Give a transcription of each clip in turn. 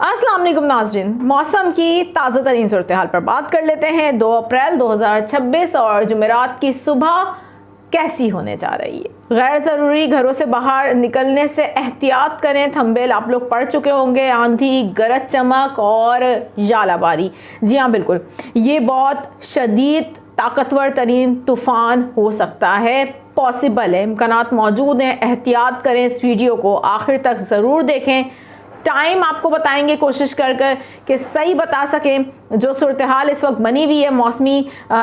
अस्सलाम वालेकुम नाज़रीन, मौसम की ताज़ा तरीन सूरत हाल पर बात कर लेते हैं। 2 अप्रैल 2026 और जुमेरात की सुबह कैसी होने जा रही है। गैर ज़रूरी घरों से बाहर निकलने से एहतियात करें। थंबनेल आप लोग पढ़ चुके होंगे। आंधी, गरज चमक और यालाबारी, जी हाँ बिल्कुल, ये बहुत शदीद ताकतवर तरीन तूफ़ान हो सकता है, पॉसिबल है, इम्कानात मौजूद हैं। एहतियात करें। इस वीडियो को आखिर तक ज़रूर देखें। टाइम आपको बताएंगे कोशिश कर कि सही बता सकें जो सूरत हाल इस वक्त बनी हुई है मौसमी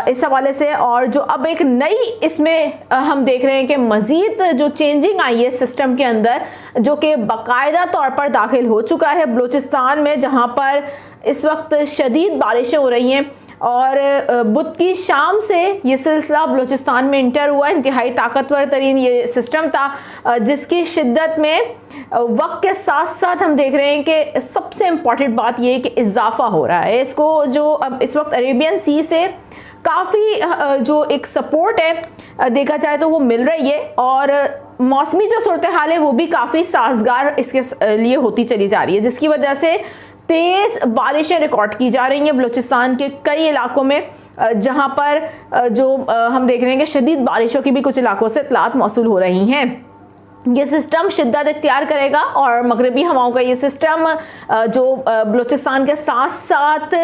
इस हवाले से, और जो अब एक नई इसमें हम देख रहे हैं कि मज़ीद जो चेंजिंग आई है सिस्टम के अंदर, जो कि बाकायदा तौर पर दाखिल हो चुका है बलूचिस्तान में, जहां पर इस वक्त शदीद बारिशें हो रही हैं। और बुध की शाम से ये सिलसिला बलूचिस्तान में इंटर हुआ। इंतहाई ताकतवर तरीन ये सिस्टम था जिसकी शिद्दत में वक्त के साथ साथ हम देख रहे हैं कि सबसे इम्पॉर्टेंट बात ये है कि इजाफा हो रहा है। इसको जो अब इस वक्त अरेबियन सी से काफ़ी जो एक सपोर्ट है देखा जाए तो वो मिल रही है, और मौसमी जो सूरत हाल है वो भी काफ़ी साजगार इसके लिए होती चली जा रही है, जिसकी वजह से तेज़ बारिशें रिकॉर्ड की जा रही हैं बलूचिस्तान के कई इलाकों में, जहां पर जो हम देख रहे हैं कि शदीद बारिशों की भी कुछ इलाकों से इत्तलात मौसूल हो रही हैं। ये सिस्टम शिद्दत इख्तियार करेगा और मगरबी हवाओं का ये सिस्टम जो बलूचिस्तान के साथ साथ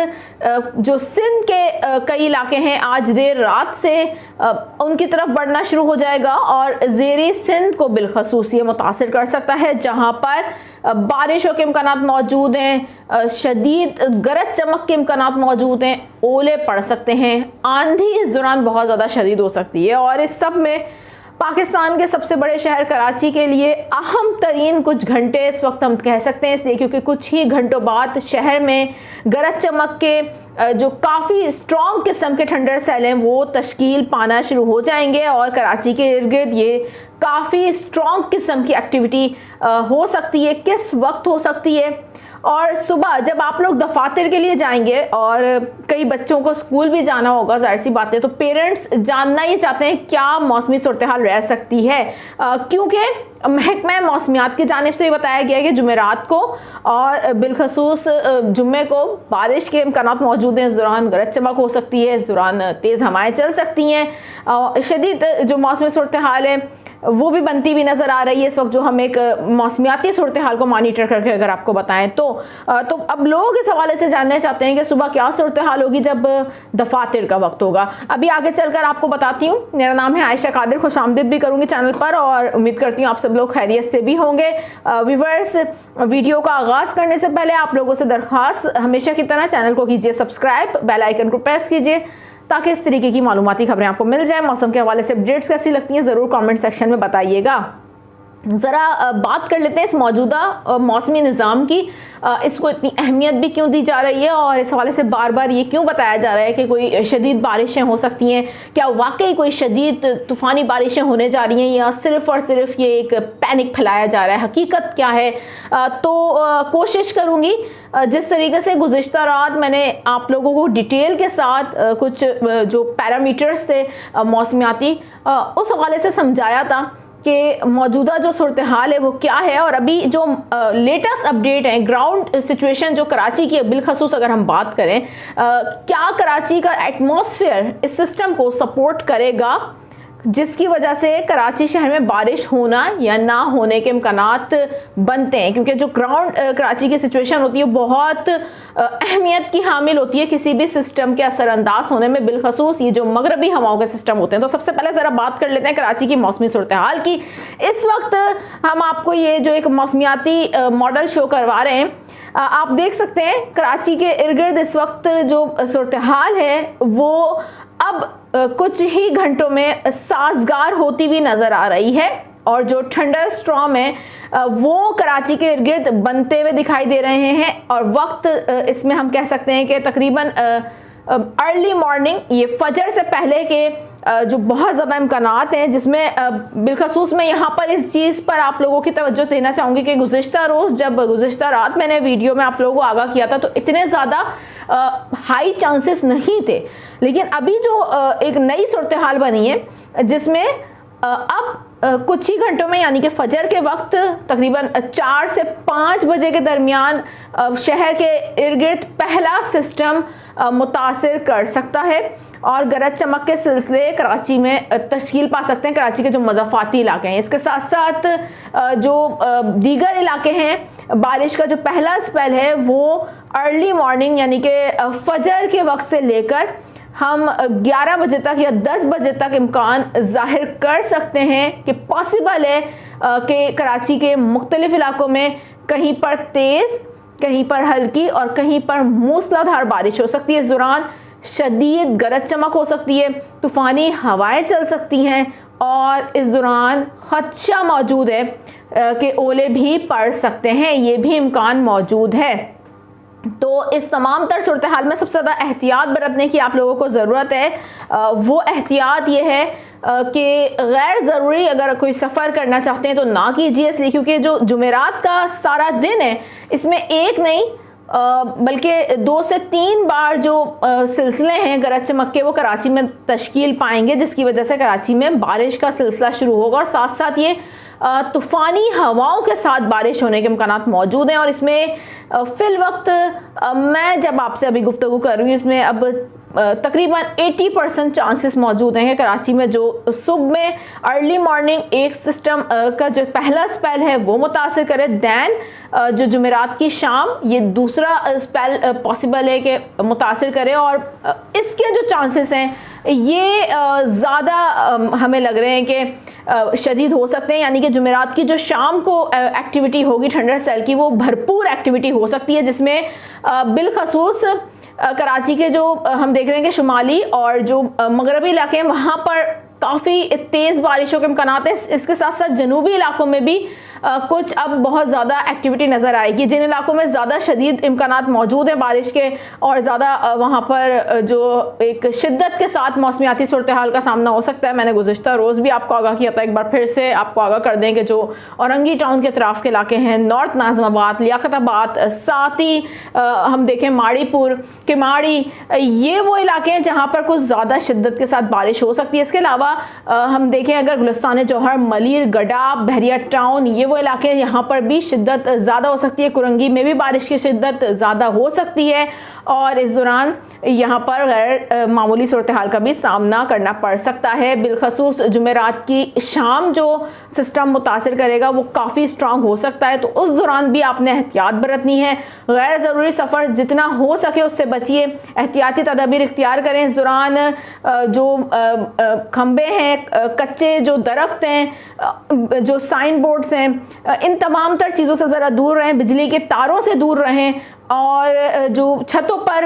जो सिंध के कई इलाके हैं आज देर रात से उनकी तरफ बढ़ना शुरू हो जाएगा, और ज़ेरी सिंध को बिलखसूस ये मुतासिर कर सकता है, जहां पर बारिशों के इम्कानात मौजूद हैं, शदीद गरज चमक के इम्कानात मौजूद हैं, ओले पड़ सकते हैं, आंधी इस दौरान बहुत ज़्यादा शदीद हो सकती है। और इस सब में पाकिस्तान के सबसे बड़े शहर कराची के लिए अहम तरीन कुछ घंटे इस वक्त हम कह सकते हैं, इसलिए क्योंकि कुछ ही घंटों बाद शहर में गरज चमक के जो काफ़ी स्ट्रॉन्ग किस्म के ठंडर सेल हैं वो तश्कील पाना शुरू हो जाएंगे, और कराची के इर्द गिर्द ये काफ़ी स्ट्रॉन्ग किस्म की एक्टिविटी हो सकती है। किस वक्त हो सकती है? और सुबह जब आप लोग दफातर के लिए जाएंगे और कई बच्चों को स्कूल भी जाना होगा, जाहिर सी बात है, तो पेरेंट्स जानना ही चाहते हैं क्या मौसमी सूरत हाल रह सकती है, क्योंकि महकमा मौसमियात की जानिब से बताया गया है कि जुमेरात को और बिलखसूस जुम्मे को बारिश के इम्कानात मौजूद हैं। इस दौरान गरज चमक हो सकती है, इस दौरान तेज़ हवाएं चल सकती हैं, शदीद जो मौसमी सूरत हाल है वो भी बनती हुई नज़र आ रही है इस वक्त, जो हम एक मौसमियाती सूरत हाल को मॉनिटर करके अगर आपको बताएं तो अब लोग इस हवाले से जानना चाहते हैं कि सुबह क्या सूरत हाल होगी जब दफातर का वक्त होगा। अभी आगे चलकर आपको बताती हूँ। मेरा नाम है आयशा कादिर, खुश आमदीद भी करूँगी चैनल पर, और उम्मीद करती हूँ आप सब लोग खैरियत से भी होंगे। व्यूवर्स, वीडियो का आगाज़ करने से पहले आप लोगों से दरख्वास्त, हमेशा की तरह चैनल को कीजिए सब्सक्राइब, बेल आइकन को प्रेस कीजिए ताकि इस तरीके की मालूमाती खबरें आपको मिल जाए। मौसम के हवाले से अपडेट्स कैसी लगती हैं ज़रूर कमेंट सेक्शन में बताइएगा। ज़रा बात कर लेते हैं इस मौजूदा मौसमी निज़ाम की, इसको इतनी अहमियत भी क्यों दी जा रही है, और इस हवाले से बार बार ये क्यों बताया जा रहा है कि कोई शदीद बारिशें हो सकती हैं। क्या वाकई कोई शदीद तूफ़ानी बारिशें होने जा रही हैं, या सिर्फ़ और सिर्फ ये एक पैनिक फैलाया जा रहा है, हकीकत क्या है। तो कोशिश करूँगी जिस तरीके से गुज़िश्ता रात मैंने आप लोगों को डिटेल के साथ कुछ जो पैरामीटर्स थे मौसमियाती उस हवाले से समझाया था कि मौजूदा जो सूरत हाल है वो क्या है, और अभी जो लेटेस्ट अपडेट है ग्राउंड सिचुएशन जो कराची की बिलखसूस अगर हम बात करें, क्या कराची का एटमॉस्फेयर इस सिस्टम को सपोर्ट करेगा जिसकी वजह से कराची शहर में बारिश होना या ना होने के इम्कानात बनते हैं, क्योंकि जो ग्राउंड कराची की सिचुएशन होती है बहुत अहमियत की हामिल होती है किसी भी सिस्टम के असरअंदाज होने में, बिलखसूस ये जो मगरबी हवाओं के सिस्टम होते हैं। तो सबसे पहले ज़रा बात कर लेते हैं कराची की मौसमी सूरत हाल की। इस वक्त हम आपको ये जो एक मौसमियाती मॉडल शो करवा रहे हैं, आप देख सकते हैं कराची के इर्द गिर्द इस वक्त जो सूरत हाल है वो अब कुछ ही घंटों में साजगार होती हुई नज़र आ रही है, और जो थंडर स्टॉर्म है वो कराची के इर्द गिर्द बनते हुए दिखाई दे रहे हैं, और वक्त इसमें हम कह सकते हैं कि तकरीबन अर्ली मॉर्निंग, ये फजर से पहले के जो बहुत ज़्यादा इम्कानात हैं, जिसमें बिलखसूस मैं यहाँ पर इस चीज़ पर आप लोगों की तवज्जो देना चाहूँगी कि गुज़िश्ता रोज़ जब गुज़िश्ता रात मैंने वीडियो में आप लोगों को आगाह किया था तो इतने ज़्यादा हाई चांसेस नहीं थे, लेकिन अभी जो एक नई सूरत हाल बनी है जिसमें अब कुछ ही घंटों में यानी कि फजर के वक्त तकरीबन 4 से 5 बजे के दरमियान शहर के इर्द गिर्द पहला सिस्टम मुतासिर कर सकता है और गरज चमक के सिलसिले कराची में तश्कील पा सकते हैं, कराची के जो मज़ाफ़ाती इलाके हैं। इसके साथ साथ जो दीगर इलाके हैं, बारिश का जो पहला स्पेल है वो अर्ली मॉर्निंग यानी कि फजर के वक्त से लेकर हम 11 बजे तक या 10 बजे तक इम्कान ज़ाहिर कर सकते हैं कि पॉसिबल है कि कराची के मुख्तलिफ इलाकों में कहीं पर तेज़, कहीं पर हल्की और कहीं पर मूसलाधार बारिश हो सकती है। इस दौरान शदीद गरज चमक हो सकती है, तूफ़ानी हवाएं चल सकती हैं और इस दौरान ख़दशा मौजूद है कि ओले भी पड़ सकते हैं, ये भी इम्कान मौजूद है। तो इस तमाम तर सूरत हाल में सबसे ज़्यादा एहतियात बरतने की आप लोगों को ज़रूरत है। वो एहतियात ये है कि गैर ज़रूरी अगर कोई सफ़र करना चाहते हैं तो ना कीजिए, इसलिए क्योंकि जो जुमेरात का सारा दिन है इसमें एक नहीं बल्कि 2 से 3 बार जो सिलसिले हैं गरज चमक के वो कराची में तश्कील पाएंगे, जिसकी वजह से कराची में बारिश का सिलसिला शुरू होगा और साथ साथ ये तूफ़ानी हवाओं के साथ बारिश होने के इम्कानात मौजूद हैं। और इसमें फ़िल वक्त मैं जब आपसे अभी गुफ्तगू कर रही हूँ इसमें अब तकरीबन 80% चांसेस मौजूद हैं कि कराची में जो सुबह में अर्ली मॉर्निंग एक सिस्टम का जो पहला स्पेल है वो मुतासिर करे, दैन जो जुमेरात की शाम ये दूसरा स्पेल पॉसिबल है कि मुतासिर करे। और इसके जो चांसेस हैं ये ज़्यादा हमें लग रहे हैं कि शदीद हो सकते हैं, यानी कि जुमेरात की जो शाम को एक्टिविटी होगी थंडर सेल की वो भरपूर एक्टिविटी हो सकती है, जिसमें बिलखसूस कराची के जो हम देख रहे हैं कि शुमाली और जो मगरबी इलाके हैं वहाँ पर काफ़ी तेज़ बारिशों के इम्कानात हैं। इसके साथ साथ जनूबी इलाकों में भी कुछ अब बहुत ज़्यादा एक्टिविटी नज़र आएगी। जिन इलाकों में ज़्यादा शदीद इम्कानात मौजूद हैं बारिश के और ज़्यादा वहाँ पर जो एक शिद्दत के साथ मौसमियाती सूरत हाल का सामना हो सकता है, मैंने गुज़िश्ता रोज़ भी आपको आगाह किया था, एक बार फिर से आपको आगाह कर दें कि जो औरंगी टाउन के अतराफ़ के इलाके हैं, नॉर्थ नाज़िमाबाद, लियाकताबाद, साथ ही हम देखें माड़ीपुर, किमाड़ी, ये वो इलाके हैं जहाँ पर कुछ ज़्यादा शिद्दत के साथ बारिश हो सकती है। इसके अलावा हम देखें अगर गुलिस्तान जौहर, मलीर, गडा, बहरिया टाउन, ये वो इलाके हैं यहाँ पर भी शिद्दत ज़्यादा हो सकती है। कुरंगी में भी बारिश की शिद्दत ज़्यादा हो सकती है और इस दौरान यहाँ पर गैर मामूली सूरत हाल का भी सामना करना पड़ सकता है। बिलखसूस जुमेरात की शाम जो सिस्टम मुतासिर करेगा वो काफ़ी स्ट्रांग हो सकता है, तो उस दौरान भी आपने एहतियात बरतनी है। गैर ज़रूरी सफ़र जितना हो सके उससे बचिए, एहतियाती तदाबीर इख्तियार करें। इस दौरान जो खंबे हैं, कच्चे जो दरख्त हैं, जो साइन बोर्ड्स हैं, इन तमाम तर चीज़ों से ज़रा दूर रहें, बिजली के तारों से दूर रहें और जो छतों पर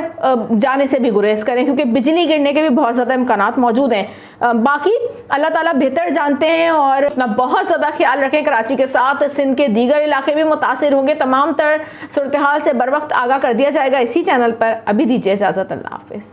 जाने से भी गुरेज करें क्योंकि बिजली गिरने के भी बहुत ज़्यादा इम्कानात मौजूद हैं। बाकी अल्लाह ताला बेहतर जानते हैं और अपना बहुत ज़्यादा ख्याल रखें। कराची के साथ सिंध के दीगर इलाके भी मुतासिर होंगे। तमाम तर सूरत हाल से बर वक्त आगाह कर दिया जाएगा इसी चैनल पर। अभी दीजिए इजाज़त, अल्लाह हाफिज़।